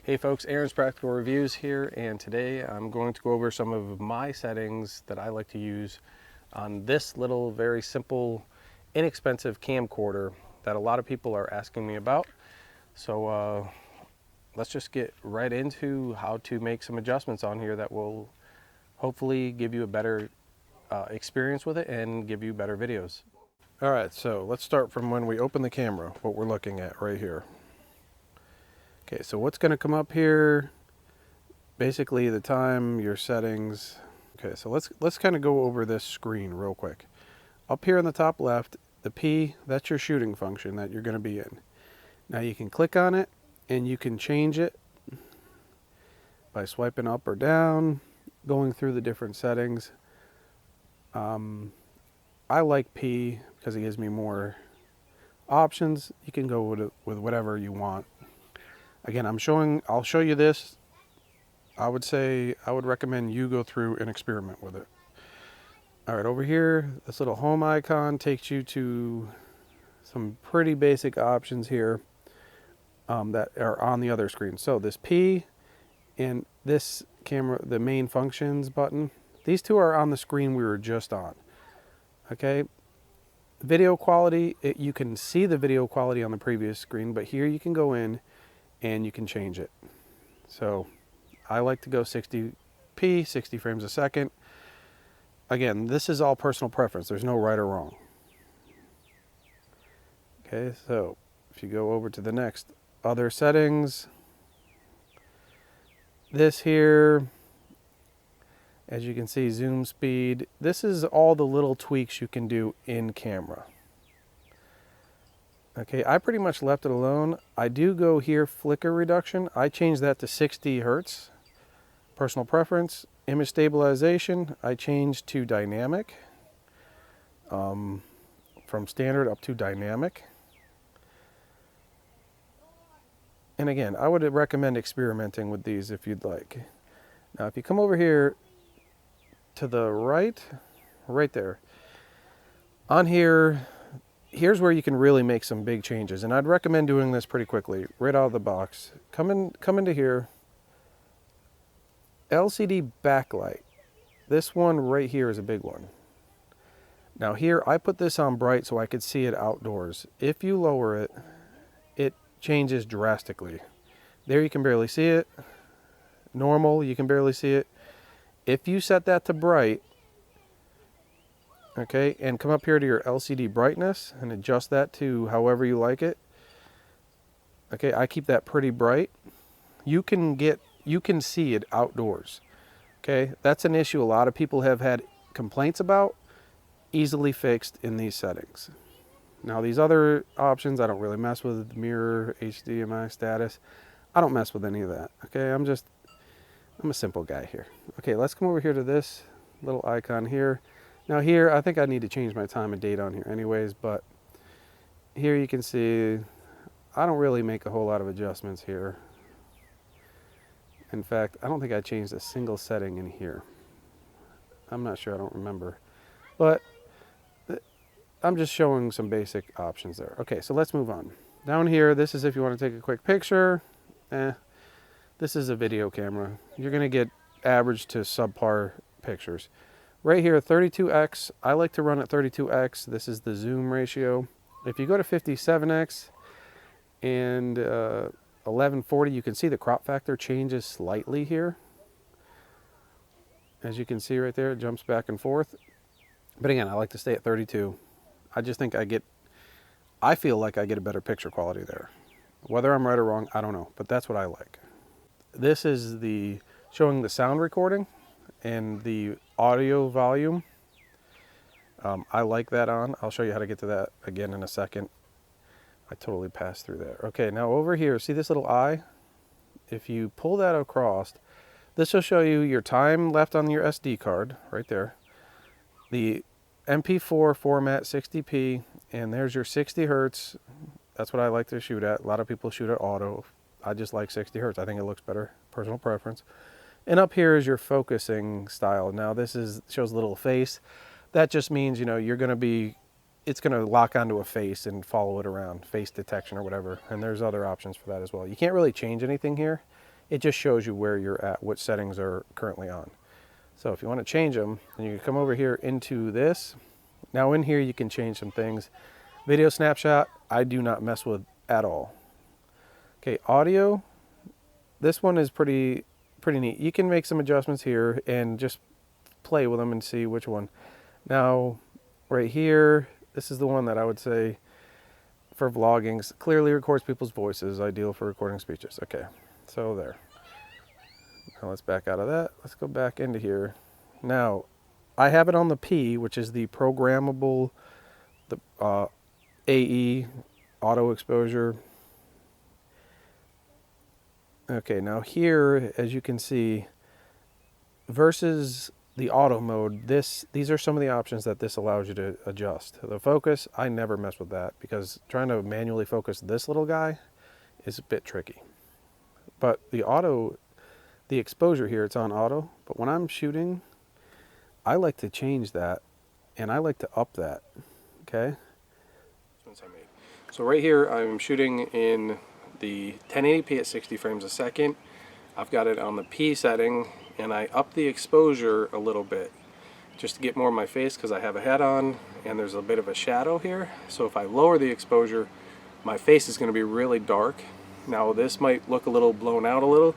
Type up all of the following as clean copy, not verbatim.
Hey folks, Aaron's Practical Reviews here, and today I'm going to go over some of my settings that I like to use on this little, very simple, inexpensive camcorder that a lot of people are asking me about. So let's just get right into how to make some adjustments on here that will hopefully give you a better experience with it and give you better videos. All right, so let's start from when we open the camera, what we're looking at right here. Okay, so what's going to come up here? Basically the time, your settings. Okay, so let's kind of go over this screen real quick. Up here in the top left, the P, that's your shooting function that you're going to be in. Now you can click on it and you can change it by swiping up or down, going through the different settings. I like P because it gives me more options. You can go with whatever you want. Again, I'll show you this. I would recommend you go through and experiment with it. All right, over here, this little home icon takes you to some pretty basic options here that are on the other screen. So this P and this camera, the main functions button, these two are on the screen we were just on. Okay, video quality, you can see the video quality on the previous screen, but here you can go in and you can change it. So I like to go 60p, 60 frames a second. Again, this is all personal preference. There's no right or wrong. Okay, so if you go over to the next, other settings, this here, as you can see, zoom speed. This is all the little tweaks you can do in camera. Okay, I pretty much left it alone. I do go here, flicker reduction. I changed that to 60 Hertz. Personal preference, image stabilization, I changed to dynamic. From standard up to dynamic. And again, I would recommend experimenting with these if you'd like. Now, if you come over here to the right there, on here, here's where you can really make some big changes, and I'd recommend doing this pretty quickly, right out of the box. Come into here, LCD backlight. This one right here is a big one. Now here, I put this on bright so I could see it outdoors. If you lower it, it changes drastically. There you can barely see it. Normal, you can barely see it. If you set that to bright, okay, and come up here to your LCD brightness and adjust that to however you like it. Okay, I keep that pretty bright. You can see it outdoors. Okay, that's an issue a lot of people have had complaints about. Easily fixed in these settings. Now these other options, I don't really mess with. Mirror, HDMI status, I don't mess with any of that. Okay, I'm a simple guy here. Okay, let's come over here to this little icon here. Now here, I think I need to change my time and date on here anyways, but here you can see I don't really make a whole lot of adjustments here. In fact, I don't think I changed a single setting in here. I'm not sure, I don't remember. But I'm just showing some basic options there. Okay, so let's move on. Down here, this is if you want to take a quick picture. This is a video camera. You're going to get average to subpar pictures. Right here, 32x. I like to run at 32x. This is the zoom ratio. If you go to 57x and 1140, you can see the crop factor changes slightly here. As you can see right there, it jumps back and forth. But again, I like to stay at 32. I just think I feel like I get a better picture quality there. Whether I'm right or wrong, I don't know, but that's what I like. This is showing the sound recording and the audio volume. I like that on. I'll show you how to get to that again in a second. I totally passed through there. Okay, now over here, see this little eye? If you pull that across, this will show you your time left on your SD card, right there. The MP4 format, 60p, and there's your 60 Hertz. That's what I like to shoot at. A lot of people shoot at auto. I just like 60 Hertz. I think it looks better, personal preference. And up here is your focusing style. Now this shows a little face. That just means, it's gonna lock onto a face and follow it around, face detection or whatever. And there's other options for that as well. You can't really change anything here. It just shows you where you're at, what settings are currently on. So if you want to change them, then you can come over here into this. Now in here you can change some things. Video snapshot, I do not mess with at all. Okay, audio, this one is pretty neat. You can make some adjustments here and just play with them and see which one. Now, right here, this is the one that I would say for vlogging, clearly records people's voices, ideal for recording speeches. Okay, so there. Now let's back out of that. Let's go back into here. Now, I have it on the P, which is the programmable, the AE, auto exposure. Okay, now here, as you can see, versus the auto mode, these are some of the options that this allows you to adjust. The focus, I never mess with that because trying to manually focus this little guy is a bit tricky. But the exposure here, it's on auto, but when I'm shooting, I like to change that and I like to up that, okay? So right here, I'm shooting in the 1080p at 60 frames a second. I've got it on the P setting and I up the exposure a little bit just to get more of my face because I have a hat on and there's a bit of a shadow here. So if I lower the exposure, my face is going to be really dark. Now this might look a little blown out a little,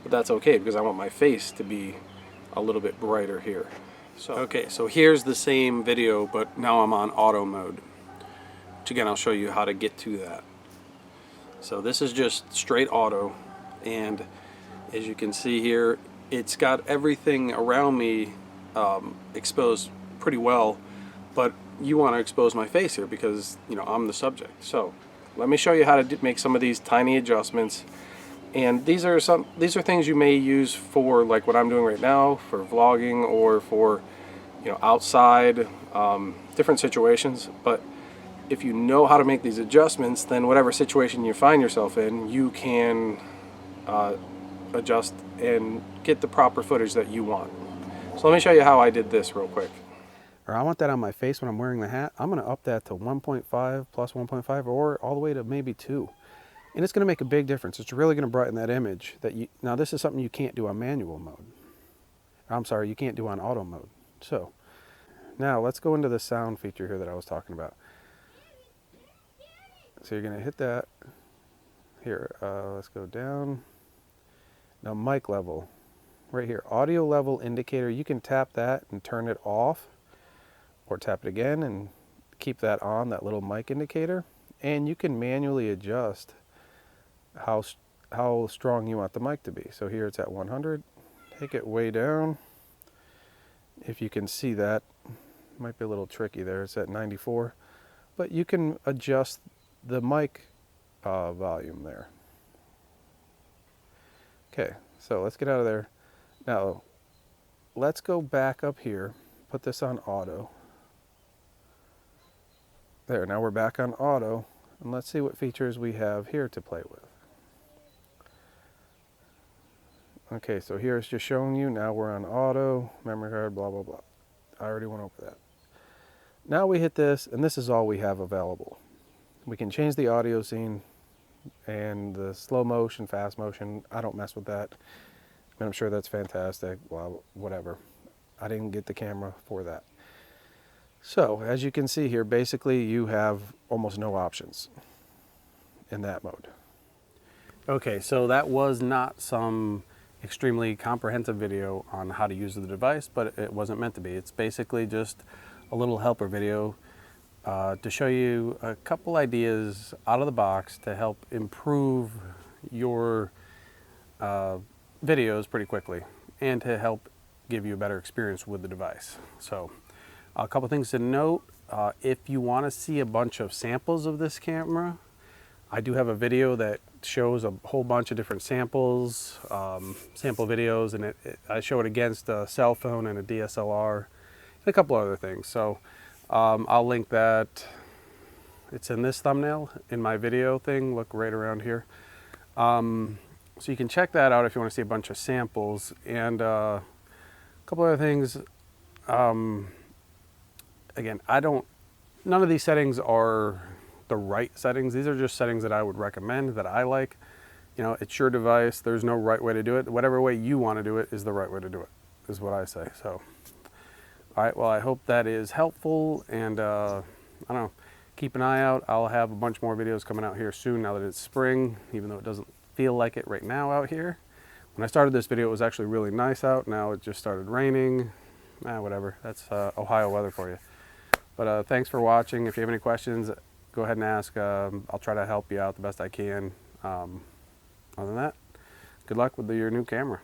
but that's okay because I want my face to be a little bit brighter here. So here's the same video, but now I'm on auto mode. Which again, I'll show you how to get to that. So this is just straight auto, and as you can see here, it's got everything around me exposed pretty well, but you want to expose my face here because, you know, I'm the subject. So let me show you how to make some of these tiny adjustments. And these are things you may use for like what I'm doing right now for vlogging or for, you know, outside different situations. But if you know how to make these adjustments, then whatever situation you find yourself in, you can adjust and get the proper footage that you want. So let me show you how I did this real quick. Or I want that on my face when I'm wearing the hat. I'm going to up that to 1.5 plus 1.5 or all the way to maybe 2. And it's going to make a big difference. It's really going to brighten that image. Now this is something you can't do on manual mode. I'm sorry, you can't do on auto mode. So now let's go into the sound feature here that I was talking about. So you're going to hit that. Here, let's go down. Now mic level. Right here, audio level indicator. You can tap that and turn it off. Or tap it again and keep that on, that little mic indicator. And you can manually adjust how strong you want the mic to be. So here it's at 100. Take it way down. If you can see that, might be a little tricky there. It's at 94. But you can adjust the mic volume there. Okay, so let's get out of there. Now, let's go back up here, put this on auto. There, now we're back on auto, and let's see what features we have here to play with. Okay, so here it's just showing you, now we're on auto, memory card, blah, blah, blah. I already went over that. Now we hit this, and this is all we have available. We can change the audio scene and the slow motion, fast motion. I don't mess with that. I'm sure that's fantastic, well, whatever. I didn't get the camera for that. So, as you can see here, basically you have almost no options in that mode. Okay, so that was not some extremely comprehensive video on how to use the device, but it wasn't meant to be. It's basically just a little helper video to show you a couple ideas out of the box to help improve your videos pretty quickly and to help give you a better experience with the device. So a couple things to note, if you want to see a bunch of samples of this camera, I do have a video that shows a whole bunch of different samples, sample videos, and I show it against a cell phone and a DSLR and a couple other things. So I'll link that. It's in this thumbnail in my video thing. Look right around here. So you can check that out if you want to see a bunch of samples. And a couple other things. Again, none of these settings are the right settings. These are just settings that I would recommend, that I like. You know, it's your device. There's no right way to do it. Whatever way you want to do it is the right way to do it, is what I say. So, all right, well, I hope that is helpful, and I don't know, keep an eye out. I'll have a bunch more videos coming out here soon now that it's spring, even though it doesn't feel like it right now out here. When I started this video, it was actually really nice out. Now it just started raining. Whatever, that's Ohio weather for you. But thanks for watching. If you have any questions, go ahead and ask. I'll try to help you out the best I can. Other than that, good luck with your new camera.